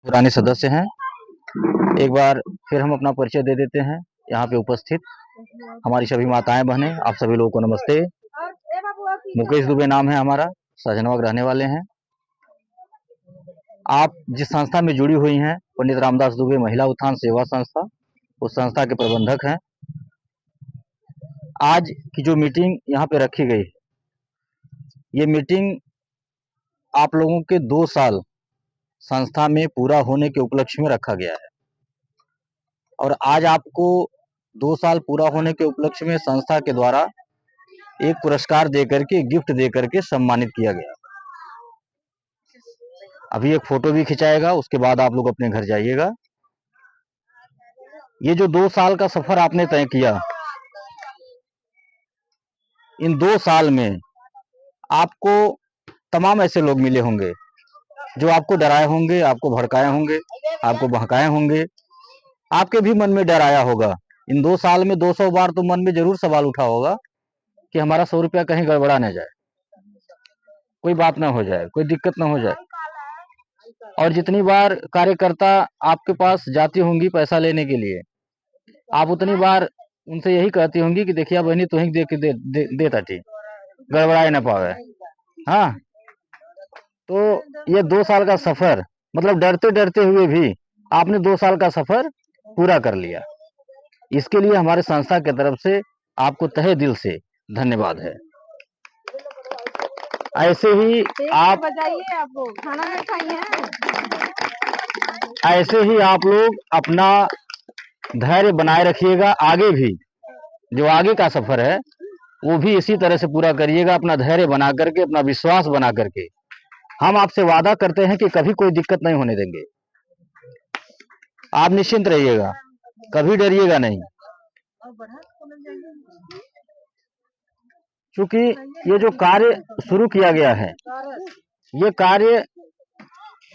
पुराने सदस्य हैं। एक बार फिर हम अपना परिचय दे देते हैं। यहाँ पे उपस्थित हमारी सभी माताएं बहनें, आप सभी लोगों को नमस्ते। मुकेश दुबे नाम है हमारा, सहजनवा रहने वाले हैं। आप जिस संस्था में जुड़ी हुई हैं, पंडित रामदास दुबे महिला उत्थान सेवा संस्था, उस संस्था के प्रबंधक हैं। आज की जो मीटिंग यहाँ पे रखी गई है, ये मीटिंग आप लोगों के 2 साल संस्था में पूरा होने के उपलक्ष्य में रखा गया है और आज आपको 2 साल पूरा होने के उपलक्ष्य में संस्था के द्वारा एक पुरस्कार देकर के, गिफ्ट देकर के सम्मानित किया गया। अभी एक फोटो भी खिंचाएगा, उसके बाद आप लोग अपने घर जाइएगा। ये जो 2 साल का सफर आपने तय किया, इन 2 साल में आपको तमाम ऐसे लोग मिले होंगे जो आपको डराए होंगे, आपको भड़काए होंगे, आपको बहकाए होंगे, आपके भी मन में डर आया होगा। इन 2 साल में 200 बार तो मन में जरूर सवाल उठा होगा कि हमारा 100 रुपया कहीं गड़बड़ा न जाए, कोई बात ना हो जाए, कोई दिक्कत ना हो जाए। और जितनी बार कार्यकर्ता आपके पास जाती होंगी पैसा लेने के लिए, आप उतनी बार उनसे यही कहती होंगी कि देखिए बहनी तो ही दे के दे ताटी, गड़बड़ाए ना पावे। हाँ, तो ये 2 साल का सफर, मतलब डरते डरते हुए भी आपने 2 साल का सफर पूरा कर लिया। इसके लिए हमारे संस्था की तरफ से आपको तहे दिल से धन्यवाद है। ऐसे ही आप खाना नहीं खाई हैं। ऐसे ही आप लोग अपना धैर्य बनाए रखिएगा। आगे भी जो आगे का सफर है वो भी इसी तरह से पूरा करिएगा, अपना धैर्य बना करके, अपना विश्वास बना करके। हम आपसे वादा करते हैं कि कभी कोई दिक्कत नहीं होने देंगे। आप निश्चिंत रहिएगा, कभी डरिएगा नहीं। क्योंकि ये जो कार्य शुरू किया गया है, ये कार्य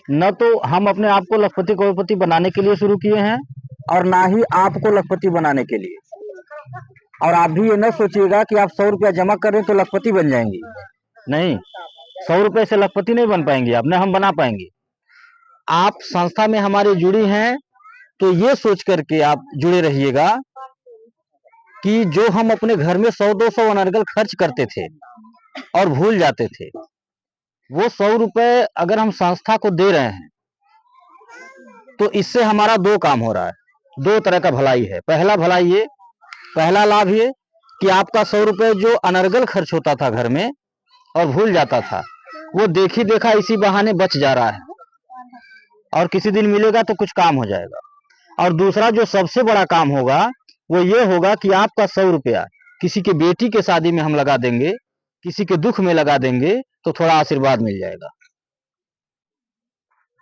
न तो हम अपने आप को लखपति करोड़पति बनाने के लिए शुरू किए हैं और ना ही आपको लखपति बनाने के लिए। और आप भी ये न सोचिएगा कि आप 100 रुपया जमा कर रहे तो लखपति बन जाएंगे। नहीं, 100 रुपए से लखपति नहीं बन पाएंगे आप, न हम बना पाएंगे। आप संस्था में हमारे जुड़ी हैं तो ये सोच करके आप जुड़े रहिएगा कि जो हम अपने घर में 100-200 अनर्गल खर्च करते थे और भूल जाते थे, वो 100 रुपए अगर हम संस्था को दे रहे हैं तो इससे हमारा 2 काम हो रहा है, 2 तरह का भलाई है। पहला लाभ ये कि आपका 100 रुपए जो अनर्गल खर्च होता था घर में और भूल जाता था, वो देखी देखा इसी बहाने बच जा रहा है और किसी दिन मिलेगा तो कुछ काम हो जाएगा। और दूसरा जो सबसे बड़ा काम होगा वो ये होगा कि आपका 100 रुपया किसी के बेटी के शादी में हम लगा देंगे, किसी के दुख में लगा देंगे तो थोड़ा आशीर्वाद मिल जाएगा।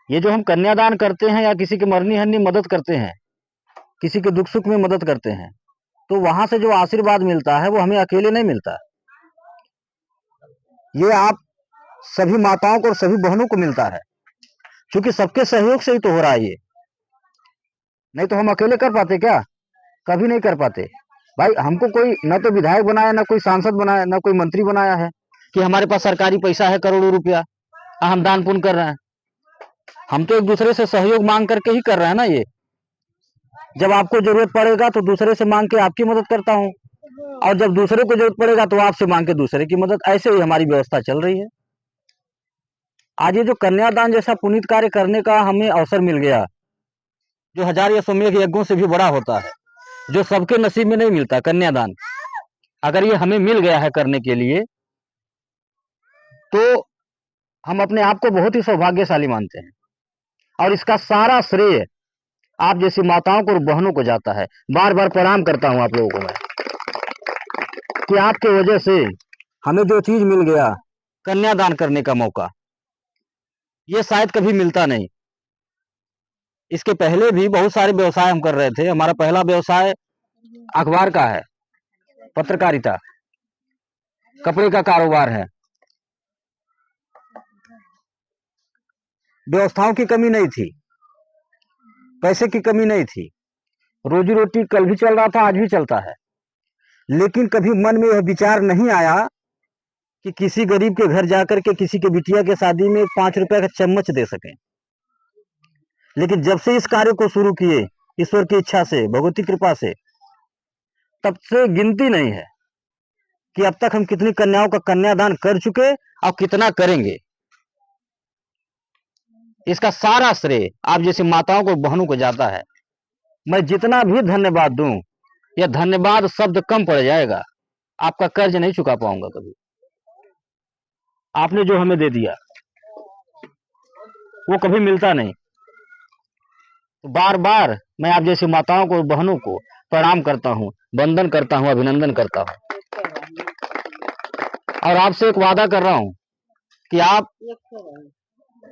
ये जो हम कन्यादान करते हैं या किसी के मरनी हरनी मदद करते हैं, किसी के दुख सुख में मदद करते हैं, तो वहां से जो आशीर्वाद मिलता है वो हमें अकेले नहीं मिलता। ये आप सभी माताओं को और सभी बहनों को मिलता है, क्योंकि सबके सहयोग से ही तो हो रहा है ये। नहीं तो हम अकेले कर पाते क्या? कभी नहीं कर पाते। भाई हमको कोई न तो विधायक बनाया, न कोई सांसद बनाया, न कोई मंत्री बनाया है कि हमारे पास सरकारी पैसा है करोड़ों रुपया हम दान पुण्य कर रहे हैं। हम तो एक दूसरे से सहयोग मांग करके ही कर रहे हैं ना। ये जब आपको जरूरत पड़ेगा तो दूसरे से मांग के आपकी मदद करता हूँ, और जब दूसरे को जरूरत पड़ेगा तो आपसे मांग के दूसरे की मदद। ऐसे ही हमारी व्यवस्था चल रही है। आज ये जो कन्यादान जैसा पुनीत कार्य करने का हमें अवसर मिल गया, जो 1000 या सौम्य यज्ञों से भी बड़ा होता है, जो सबके नसीब में नहीं मिलता, कन्यादान अगर ये हमें मिल गया है करने के लिए, तो हम अपने आप को बहुत ही सौभाग्यशाली मानते हैं। और इसका सारा श्रेय आप जैसी माताओं को और बहनों को जाता है। बार बार प्रणाम करता हूं आप लोगों को मैं कि आपके वजह से हमें जो चीज मिल गया, कन्यादान करने का मौका, ये शायद कभी मिलता नहीं। इसके पहले भी बहुत सारे व्यवसाय हम कर रहे थे। हमारा पहला व्यवसाय अखबार का है, पत्रकारिता, कपड़े का कारोबार है। व्यवस्थाओं की कमी नहीं थी, पैसे की कमी नहीं थी, रोजी रोटी कल भी चल रहा था, आज भी चलता है। लेकिन कभी मन में यह विचार नहीं आया कि किसी गरीब के घर जाकर के किसी के बिटिया के शादी में 5 रुपए का चम्मच दे सकें। लेकिन जब से इस कार्य को शुरू किए ईश्वर की इच्छा से, भगवती कृपा से, तब से गिनती नहीं है कि अब तक हम कितनी कन्याओं का कन्यादान कर चुके और कितना करेंगे। इसका सारा श्रेय आप जैसी माताओं को, बहनों को जाता है। मैं जितना भी धन्यवाद दूं, यह धन्यवाद शब्द कम पड़ जाएगा। आपका कर्ज नहीं चुका पाऊंगा कभी। आपने जो हमें दे दिया वो कभी मिलता नहीं। तो बार बार मैं आप जैसी माताओं को, बहनों को प्रणाम करता हूं, वंदन करता हूं, अभिनंदन करता हूं। और आपसे एक वादा कर रहा हूं कि आप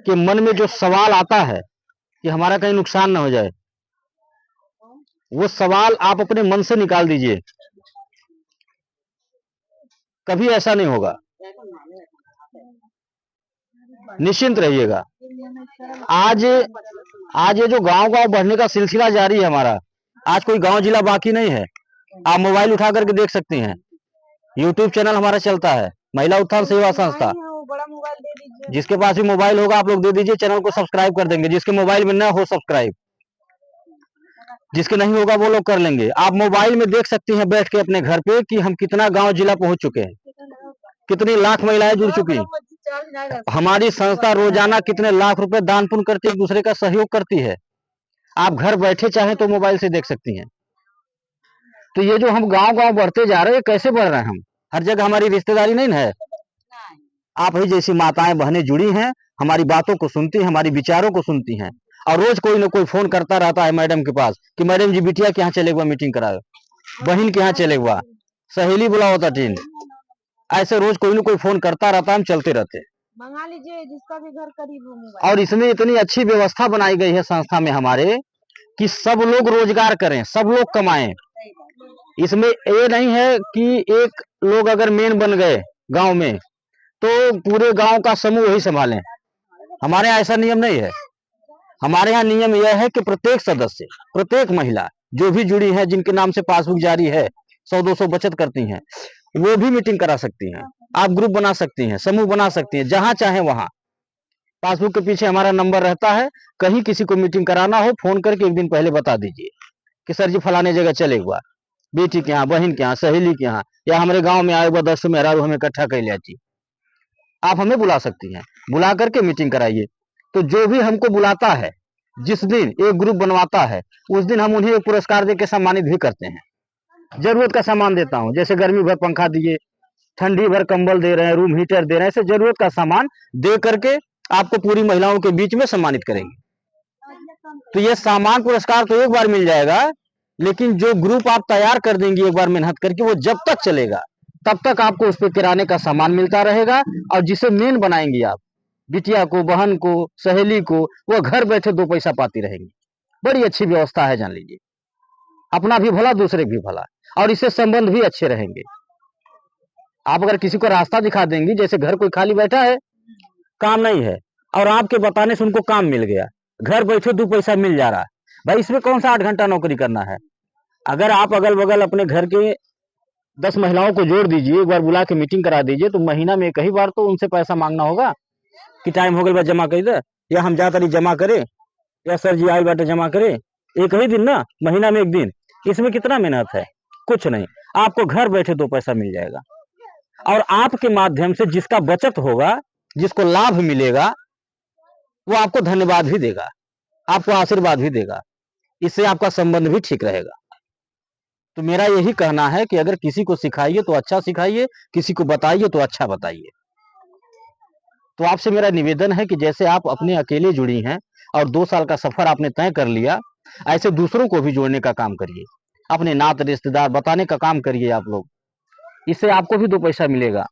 के मन में जो सवाल आता है कि हमारा कहीं नुकसान ना हो जाए, वो सवाल आप अपने मन से निकाल दीजिए। कभी ऐसा नहीं होगा, निश्चिंत रहिएगा। आज ये जो गांव गांव बढ़ने का सिलसिला जारी है हमारा, आज कोई गांव जिला बाकी नहीं है। आप मोबाइल उठा करके देख सकती हैं, यूट्यूब चैनल हमारा चलता है, महिला उत्थान सेवा संस्था। जिसके पास भी मोबाइल होगा आप लोग दे दीजिए, चैनल को सब्सक्राइब कर देंगे। जिसके मोबाइल में न हो सब्सक्राइब, जिसके नहीं होगा वो लोग कर लेंगे। आप मोबाइल में देख सकती हैं बैठ के अपने घर पे कि हम कितना गांव जिला पहुंच चुके हैं, कितनी लाख महिलाएं जुड़ चुकी हैं। हमारी संस्था रोजाना कितने लाख रुपए दान पुण्य करती है, एक दूसरे का सहयोग करती है। आप घर बैठे चाहे तो मोबाइल से देख सकती हैं। तो ये जो हम गांव गांव बढ़ते जा रहे हैं, कैसे बढ़ रहे हैं हम? हर जगह हमारी रिश्तेदारी नहीं है। आप ही जैसी माताएं बहनें जुड़ी हैं, हमारी बातों को सुनती हैं, हमारी विचारों को सुनती हैं। और रोज कोई ना कोई फोन करता रहता है मैडम के पास कि मैडम जी बिटिया के यहाँ चले हुआ मीटिंग कराओ, बहन के यहाँ चले हुआ, सहेली बुलाओ टीन। ऐसे रोज कोई ना कोई फोन करता रहता है, हम चलते रहते हैं। मंगा लीजिए जिसका भी घर करीब हो। और इसमें इतनी अच्छी व्यवस्था बनाई गई है संस्था में हमारे कि सब लोग रोजगार करें, सब लोग कमाएं। इसमें ये नहीं है कि एक लोग अगर मेन बन गए गांव में तो पूरे गांव का समूह वही संभालें। हमारे यहाँ ऐसा नियम नहीं है। हमारे यहाँ नियम यह है कि प्रत्येक सदस्य, प्रत्येक महिला जो भी जुड़ी है, जिनके नाम से पासबुक जारी है, 100-200 बचत करती हैं, वो भी मीटिंग करा सकती हैं। आप ग्रुप बना सकती हैं, समूह बना सकती हैं, जहां चाहे वहां। पासबुक के पीछे हमारा नंबर रहता है। कहीं किसी को मीटिंग कराना हो, फोन करके एक दिन पहले बता दीजिए कि सर जी फलाने जगह चले हुआ, बेटी के यहाँ, बहन के यहाँ, सहेली के यहाँ, या हमारे गाँव में आए हुआ 10 मेहरारू हमें इकट्ठा कर लिया जी। आप हमें बुला सकती हैं, बुला करके मीटिंग कराइए। तो जो भी हमको बुलाता है, जिस दिन एक ग्रुप बनवाता है, उस दिन हम उन्हें एक पुरस्कार देकर सम्मानित भी करते हैं। जरूरत का सामान देता हूं, जैसे गर्मी भर पंखा दिए, ठंडी भर कंबल दे रहे हैं, रूम हीटर दे रहे हैं, ऐसे जरूरत का सामान दे करके आपको पूरी महिलाओं के बीच में सम्मानित करेंगे। तो ये सामान पुरस्कार तो एक बार मिल जाएगा, लेकिन जो ग्रुप आप तैयार कर देंगी एक बार मेहनत करके, वो जब तक चलेगा तब तक आपको उस पर किराने का सामान मिलता रहेगा। और जिसे मेन बनाएंगी आप, बिटिया को, बहन को, सहेली को, वो घर बैठे 2 पैसा पाती रहेंगी। बड़ी अच्छी व्यवस्था है, जान लीजिए। अपना भी भला, दूसरे भी भला, और इससे संबंध भी अच्छे रहेंगे। आप अगर किसी को रास्ता दिखा देंगी, जैसे घर कोई खाली बैठा है, काम नहीं है, और आपके बताने से उनको काम मिल गया, घर बैठे 2 पैसा मिल जा रहा है, भाई इसमें कौन सा 8 घंटा नौकरी करना है? अगर आप अगल बगल अपने घर के 10 महिलाओं को जोड़ दीजिए, एक बार बुला के मीटिंग करा दीजिए, तो महीना में कई बार तो उनसे पैसा मांगना होगा कि टाइम हो गया जमा कर दे, या हम जाकर जमा करे, या सर जी आई बाटे जमा करे। एक ही दिन ना, महीना में 1 दिन। इसमें कितना मेहनत है? कुछ नहीं। आपको घर बैठे 2 पैसा मिल जाएगा, और आपके माध्यम से जिसका बचत होगा, जिसको लाभ मिलेगा, वो आपको धन्यवाद भी देगा, आपको आशीर्वाद भी देगा। इससे आपका संबंध भी ठीक रहेगा। तो मेरा यही कहना है कि अगर किसी को सिखाइए तो अच्छा सिखाइए, किसी को बताइए तो अच्छा बताइए। तो आपसे मेरा निवेदन है कि जैसे आप अपने अकेले जुड़ी हैं और 2 साल का सफर आपने तय कर लिया, ऐसे दूसरों को भी जोड़ने का काम करिए, अपने नात रिश्तेदार बताने का काम करिए आप लोग। इससे आपको भी 2 पैसा मिलेगा।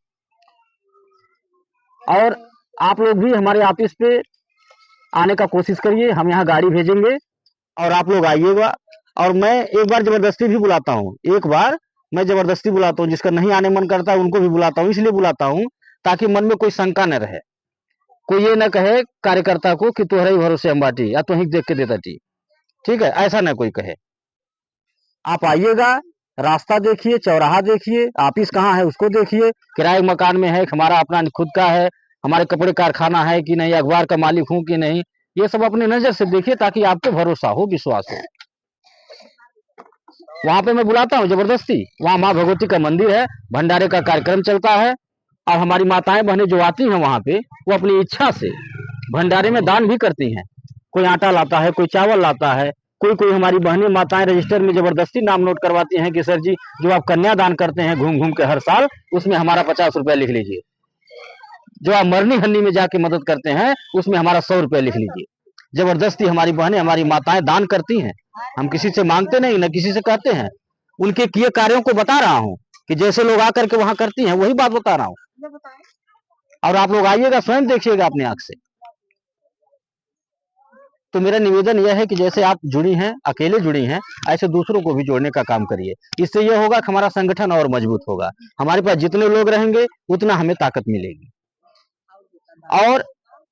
और आप लोग भी हमारे ऑफिस पे आने का कोशिश करिए, हम यहाँ गाड़ी भेजेंगे और आप लोग आइएगा। और मैं एक बार जबरदस्ती भी बुलाता हूँ, एक बार मैं जबरदस्ती बुलाता हूँ, जिसका नहीं आने मन करता है उनको भी बुलाता हूँ। इसलिए बुलाता हूँ ताकि मन में कोई शंका न रहे, कोई ये ना कहे कार्यकर्ता को कि तुम्हारे ही भरोसे हम बाटी, या तुम ही देख के देता टी, ठीक है, ऐसा ना कोई कहे। आप आइएगा, रास्ता देखिए, चौराहा देखिए, ऑफिस कहाँ है उसको देखिए, किराए मकान में है, हमारा अपना खुद का है, हमारे कपड़े कारखाना है कि नहीं, अखबार का मालिक हूँ कि नहीं, ये सब अपने नजर से देखिए ताकि आपको भरोसा हो, विश्वास हो। वहां पे मैं बुलाता हूँ जबरदस्ती, वहां माँ भगवती का मंदिर है, भंडारे का कार्यक्रम चलता है और हमारी माताएं बहनें जो आती हैं वहां पे वो अपनी इच्छा से भंडारे में दान भी करती हैं। कोई आटा लाता है, कोई चावल लाता है, कोई कोई हमारी बहनें माताएं रजिस्टर में जबरदस्ती नाम नोट करवाती हैं कि सर जी जो आप कन्यादान करते हैं घूम घूम के हर साल, उसमें हमारा 50 रुपया लिख लीजिए। जो आप मरनी हन्नी में जाके मदद करते हैं उसमें हमारा 100 रुपया लिख लीजिए। जबरदस्ती हमारी बहनें हमारी माताएं दान करती हैं। हम किसी से मांगते नहीं, न किसी से कहते हैं, उनके किए कार्यों को बता रहा हूँ कि जैसे लोग आकर के वहां करती हैं वही बात बता रहा हूँ। और आप लोग आइएगा, स्वयं देखिएगा अपनी आंख से। तो मेरा निवेदन यह है कि जैसे आप जुड़ी हैं, अकेले जुड़ी हैं, ऐसे दूसरों को भी जोड़ने का काम करिए। इससे यह होगा कि हमारा संगठन और मजबूत होगा। हमारे पास जितने लोग रहेंगे उतना हमें ताकत मिलेगी। और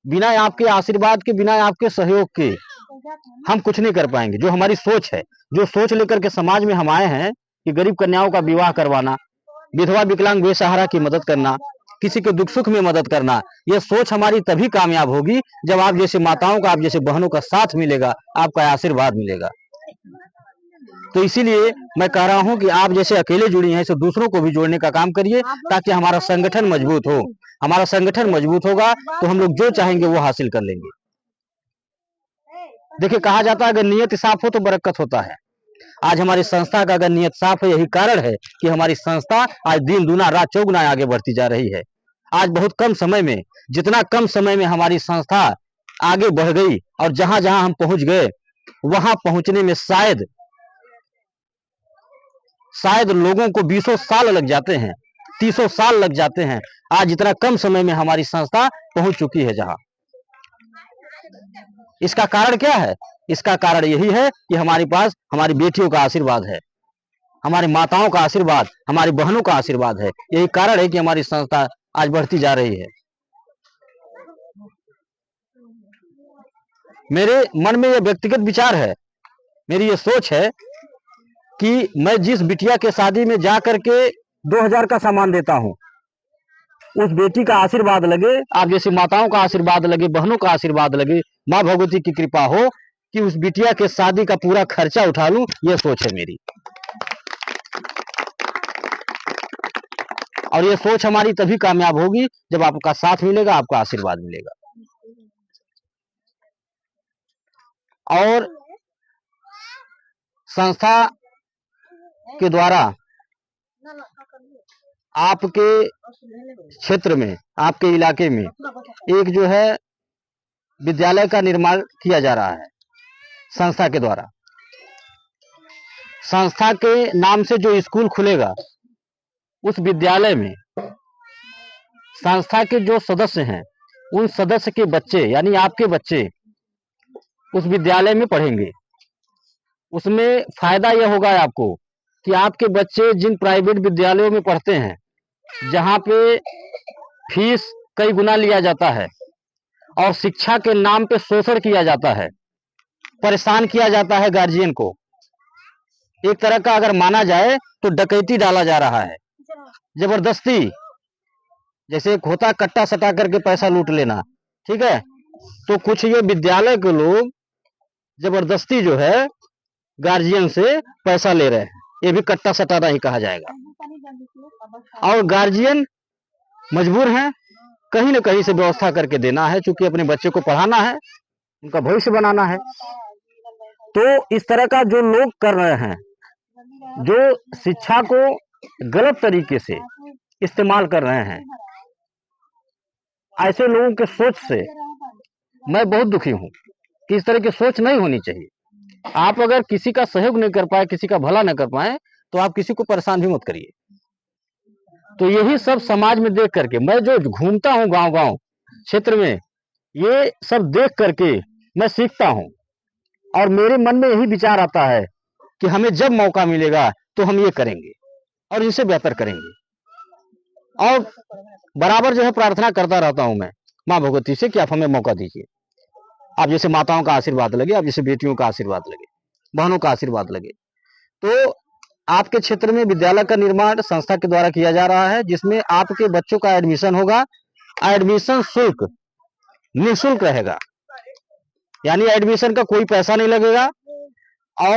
बिना आपके आशीर्वाद के, बिना आपके सहयोग के हम कुछ नहीं कर पाएंगे। जो हमारी सोच है, जो सोच लेकर के समाज में हम आए हैं कि गरीब कन्याओं का विवाह करवाना, विधवा विकलांग बेसहारा की मदद करना, किसी के दुख सुख में मदद करना, यह सोच हमारी तभी कामयाब होगी जब आप जैसे माताओं का, आप जैसे बहनों का साथ मिलेगा, आपका आशीर्वाद मिलेगा। तो इसीलिए मैं कह रहा हूं कि आप जैसे अकेले जुड़ी हैं, ऐसे दूसरों को भी जोड़ने का काम करिए ताकि हमारा संगठन मजबूत हो। हमारा संगठन मजबूत होगा तो हम लोग जो चाहेंगे वो हासिल कर लेंगे। देखिए, कहा जाता है अगर नियत साफ हो तो बरकत होता है। आज हमारी संस्था का अगर नियत साफ है, यही कारण है कि हमारी संस्था आज दिन दुना रात चौगुना आगे बढ़ती जा रही है। आज बहुत कम समय में, जितना कम समय में हमारी संस्था आगे बढ़ गई और जहां जहां हम पहुंच गए, वहां पहुंचने में शायद लोगों को 20 साल लग जाते हैं, 30 साल लग जाते हैं। आज इतना कम समय में हमारी संस्था पहुंच चुकी है जहां। इसका कारण क्या है? इसका कारण यही है कि हमारे पास हमारी बेटियों का आशीर्वाद है, हमारी माताओं का आशीर्वाद, हमारी बहनों का आशीर्वाद है। यही कारण है कि हमारी संस्था आज बढ़ती जा रही है। मेरे मन में यह व्यक्तिगत विचार है, मेरी यह सोच है कि मैं जिस बिटिया के शादी में जा करके 2000 का सामान देता हूं, उस बेटी का आशीर्वाद लगे, आप जैसी माताओं का आशीर्वाद लगे, बहनों का आशीर्वाद लगे, माँ भगवती की कृपा हो कि उस बिटिया के शादी का पूरा खर्चा उठा लूं, यह सोच है मेरी। और यह सोच हमारी तभी कामयाब होगी जब आपका साथ मिलेगा, आपका आशीर्वाद मिलेगा। और संस्था के द्वारा आपके क्षेत्र में, आपके इलाके में एक जो है विद्यालय का निर्माण किया जा रहा है संस्था के द्वारा। संस्था के नाम से जो स्कूल खुलेगा, उस विद्यालय में संस्था के जो सदस्य हैं, उन सदस्य के बच्चे यानी आपके बच्चे उस विद्यालय में पढ़ेंगे। उसमें फायदा यह होगा आपको कि आपके बच्चे जिन प्राइवेट विद्यालयों में पढ़ते हैं, जहां पे फीस कई गुना लिया जाता है और शिक्षा के नाम पे शोषण किया जाता है, परेशान किया जाता है गार्जियन को, एक तरह का अगर माना जाए तो डकैती डाला जा रहा है जबरदस्ती। जैसे एक होता कट्टा सटा करके पैसा लूट लेना, ठीक है, तो कुछ ये विद्यालय के लोग जबरदस्ती जो है गार्जियन से पैसा ले रहे हैं, ये भी कट्टा सटाना ही कहा जाएगा। और गार्जियन मजबूर हैं कहीं न कहीं से व्यवस्था करके देना है, क्योंकि अपने बच्चे को पढ़ाना है, उनका भविष्य बनाना है। तो इस तरह का जो लोग कर रहे हैं, जो शिक्षा को गलत तरीके से इस्तेमाल कर रहे हैं, ऐसे लोगों के सोच से मैं बहुत दुखी हूं कि इस तरह की सोच नहीं होनी चाहिए। आप अगर किसी का सहयोग नहीं कर पाए, किसी का भला न कर पाए, तो आप किसी को परेशान भी मत करिए। तो यही सब समाज में देख करके मैं जो घूमता हूं गांव-गांव क्षेत्र में, ये सब देख करके मैं सीखता हूं और मेरे मन में यही विचार आता है कि हमें जब मौका मिलेगा तो हम ये करेंगे और इनसे बेहतर करेंगे। और बराबर जो है प्रार्थना करता रहता हूं मैं माँ भगवती से कि आप हमें मौका दीजिए। आप जैसे माताओं का आशीर्वाद लगे, आप जैसे बेटियों का आशीर्वाद लगे, बहनों का आशीर्वाद लगे। तो आपके क्षेत्र में विद्यालय का निर्माण संस्था के द्वारा किया जा रहा है, जिसमें आपके बच्चों का एडमिशन होगा। एडमिशन शुल्क निःशुल्क रहेगा। यानी एडमिशन का कोई पैसा नहीं लगेगा और